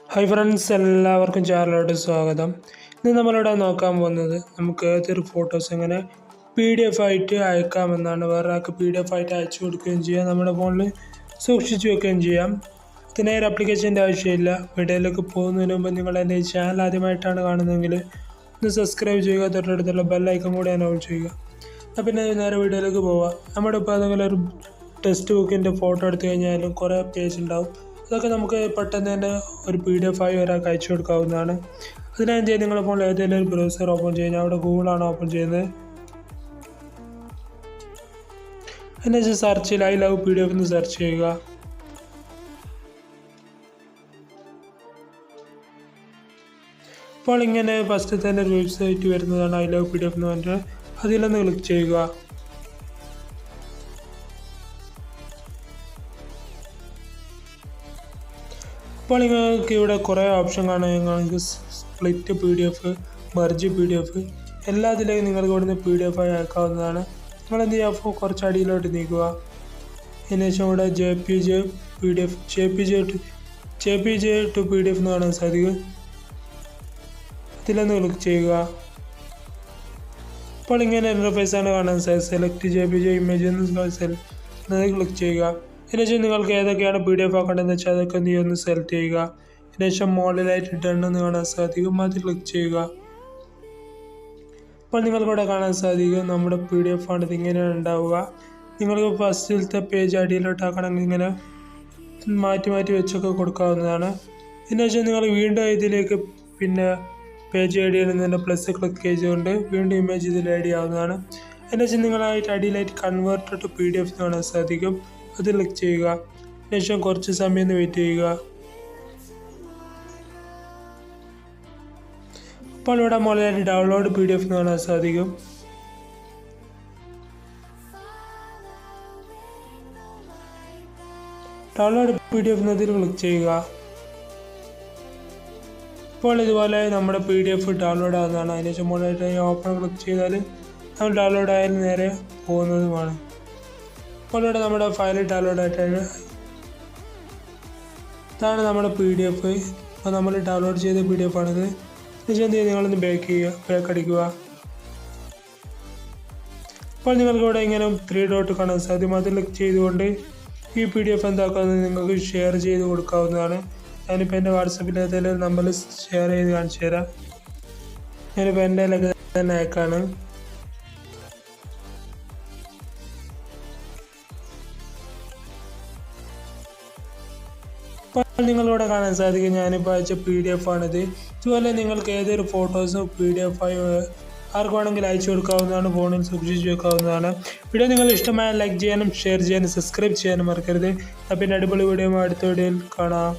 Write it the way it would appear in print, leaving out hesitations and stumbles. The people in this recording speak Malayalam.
ഹായ് ഫ്രണ്ട്സ്, എല്ലാവർക്കും ചാനലിലോട്ട് സ്വാഗതം. ഇന്ന് നമ്മളിവിടെ നോക്കാൻ പോകുന്നത് നമുക്ക് ഏതൊരു ഫോട്ടോസ് എങ്ങനെ PDF ആയിട്ട് അയക്കാമെന്നാണ്. വേറെ ആൾക്ക് PDF ആയിട്ട് അയച്ചു കൊടുക്കുകയും ചെയ്യാം, നമ്മുടെ ഫോണിൽ സൂക്ഷിച്ചു വെക്കുകയും ചെയ്യാം. ഇതിന് ഒരു ആപ്ലിക്കേഷൻ്റെ ആവശ്യമില്ല. വീഡിയോയിലേക്ക് പോകുന്നതിന് മുമ്പ് നിങ്ങൾ എൻ്റെ ഈ ചാനൽ ആദ്യമായിട്ടാണ് കാണുന്നതെങ്കിൽ ഒന്ന് സബ്സ്ക്രൈബ് ചെയ്യുക, തൊട്ടടുത്തുള്ള ബെല്ലൈക്കൺ കൂടി എനേബിൾ ചെയ്യുക. അപ്പോൾ പിന്നെ നേരെ വീഡിയോയിലേക്ക് പോവാം. നമ്മുടെ ഇപ്പോൾ ഏതെങ്കിലും ഒരു ടെക്സ്റ്റ് ബുക്കിൻ്റെ ഫോട്ടോ എടുത്തു കഴിഞ്ഞാലും കുറേ പേജ് ഉണ്ടാവും. അതൊക്കെ നമുക്ക് പെട്ടെന്ന് തന്നെ ഒരു PDF ആയി ഒരാൾക്ക് അയച്ചു കൊടുക്കാവുന്നതാണ്. അതിനായി ചെയ്യാൻ നിങ്ങളുടെ ഫോണിൽ ഏതെങ്കിലും ഒരു ബ്രൗസർ ഓപ്പൺ ചെയ്യുക. അവിടെ ഗൂഗിളാണ് ഓപ്പൺ ചെയ്യുന്നത്. അതിനുശേഷം സെർച്ചിൽ ഐ ലവ് PDF എന്ന് സെർച്ച് ചെയ്യുക. അപ്പോൾ ഇങ്ങനെ ഫസ്റ്റ് തന്നെ ഒരു വെബ്സൈറ്റ് വരുന്നതാണ് ഐ ലവ് PDF എന്ന് പറഞ്ഞിട്ട്. അതിലൊന്ന് ക്ലിക്ക് ചെയ്യുക. അപ്പോൾ നിങ്ങൾക്ക് ഇവിടെ കുറേ ഓപ്ഷൻ കാണാം. നിങ്ങൾക്ക് സ്പ്ലിറ്റ് PDF, മെർജ് PDF, എല്ലാത്തിലേക്കും നിങ്ങൾക്ക് ഇവിടുന്ന് PDF ആയി അയക്കാവുന്നതാണ്. നിങ്ങളെന്ത് ചെയ്യുക, അപ്പോൾ കുറച്ച് അടിയിലോട്ട് നീക്കുക. അതിനുശേഷം ഇവിടെ JPG to PDF എന്ന് കാണാൻ സാധിക്കും. ഇതിലൊന്ന് ക്ലിക്ക് ചെയ്യുക. അപ്പോൾ ഇങ്ങനെ ഇൻ്റർഫേസാണ് കാണാൻ സാധിക്കും. സെലക്ട് JPG ഇമേജ് എന്ന് ക്ലിക്ക് ചെയ്യുക. അതിനുശേഷം നിങ്ങൾക്ക് ഏതൊക്കെയാണ് PDF ആക്കേണ്ടതെന്ന് വെച്ചാൽ അതൊക്കെ നീ ഒന്ന് സെലക്ട് ചെയ്യുക. അതിനുശേഷം മുകളിലായിട്ട് ഡൺ എന്ന് കാണാൻ സാധിക്കും, അത് ക്ലിക്ക് ചെയ്യുക. അപ്പോൾ നിങ്ങൾക്കിവിടെ കാണാൻ സാധിക്കും നമ്മുടെ PDF ആണ് ഇതിങ്ങനെയാണ് ഉണ്ടാവുക. നിങ്ങൾക്ക് ഫസ്റ്റിലത്തെ പേജ് അടിയിലോട്ടാക്കണമെങ്കിൽ ഇങ്ങനെ മാറ്റി വെച്ചൊക്കെ കൊടുക്കാവുന്നതാണ്. അതിനുശേഷം നിങ്ങൾ വീണ്ടും ഇതിലേക്ക് പിന്നെ പേജ് ആഡ് ചെയ്യുന്നതിൻ്റെ പ്ലസ് ക്ലിക്ക് ചെയ്തുകൊണ്ട് വീണ്ടും ഇമേജ് ഇതിൽ ആഡ് ചെയ്യാവുന്നതാണ്. അതിനുശേഷം നിങ്ങളായിട്ട് അടിയിലായിട്ട് കൺവേർട്ട് ടു PDF എന്ന് കാണാൻ സാധിക്കും, അത് ക്ലിക്ക് ചെയ്യുക. ശേഷം കുറച്ച് സമയം വെയിറ്റ് ചെയ്യുക. അപ്പോൾ ഇവിടെ മുകളിലായിട്ട് ഡൗൺലോഡ് PDF എന്ന് കാണാൻ സാധിക്കും. ഡൗൺലോഡ് PDF എന്നതിൽ ക്ലിക്ക് ചെയ്യുക. ഇപ്പോൾ ഇതുപോലെ നമ്മുടെ PDF ഡൗൺലോഡ് ആകുന്നതാണ്. അതിനുശേഷം മുകളിലായിട്ട് ഓപ്പൺ ക്ലിക്ക് ചെയ്താൽ നമ്മൾ ഡൗൺലോഡ് ആയാലും നേരെ പോകുന്നതുമാണ്. അപ്പോൾ ഇവിടെ നമ്മുടെ ഫയൽ ഡൗൺലോഡ് ആയിട്ടാണ്. ഇതാണ് നമ്മുടെ PDF. അപ്പോൾ നമ്മൾ ഡൗൺലോഡ് ചെയ്ത PDF ആണിത്. ശേഷം നിങ്ങളൊന്ന് ബാക്ക് അടിക്കുക. അപ്പോൾ നിങ്ങൾക്കിവിടെ ഇങ്ങനെ 3 ഡോട്ട് കാണാൻ സാധ്യം. അത് ക്ലിക്ക് ചെയ്തുകൊണ്ട് ഈ PDF എന്താക്കുന്നത് നിങ്ങൾക്ക് ഷെയർ ചെയ്ത് കൊടുക്കാവുന്നതാണ്. ഞാനിപ്പോൾ എൻ്റെ വാട്സപ്പിൽ ഏതെങ്കിലും നമ്പറിൽ ഷെയർ ചെയ്ത് കാണിച്ചു തരാം. ഞാനിപ്പോൾ എൻ്റെ തന്നെ അയക്കാണ്. അപ്പോൾ നിങ്ങളിവിടെ കാണാൻ സാധിക്കും ഞാനിപ്പോൾ അയച്ച PDF ആണിത്. ഇതുപോലെ നിങ്ങൾക്ക് ഏതൊരു ഫോട്ടോസോ PDF ആയോ ആർക്ക് വേണമെങ്കിലും അയച്ചു കൊടുക്കാവുന്നതാണ്, ഫോണിൽ സൂക്ഷിച്ച് വെക്കാവുന്നതാണ്. വീഡിയോ നിങ്ങൾ ഇഷ്ടമായ ലൈക്ക് ചെയ്യാനും ഷെയർ ചെയ്യാനും സബ്സ്ക്രൈബ് ചെയ്യാനും മറക്കരുത്. പിന്നെ അടിപൊളി വീഡിയോ അടുത്ത വീഡിയോയിൽ കാണാം.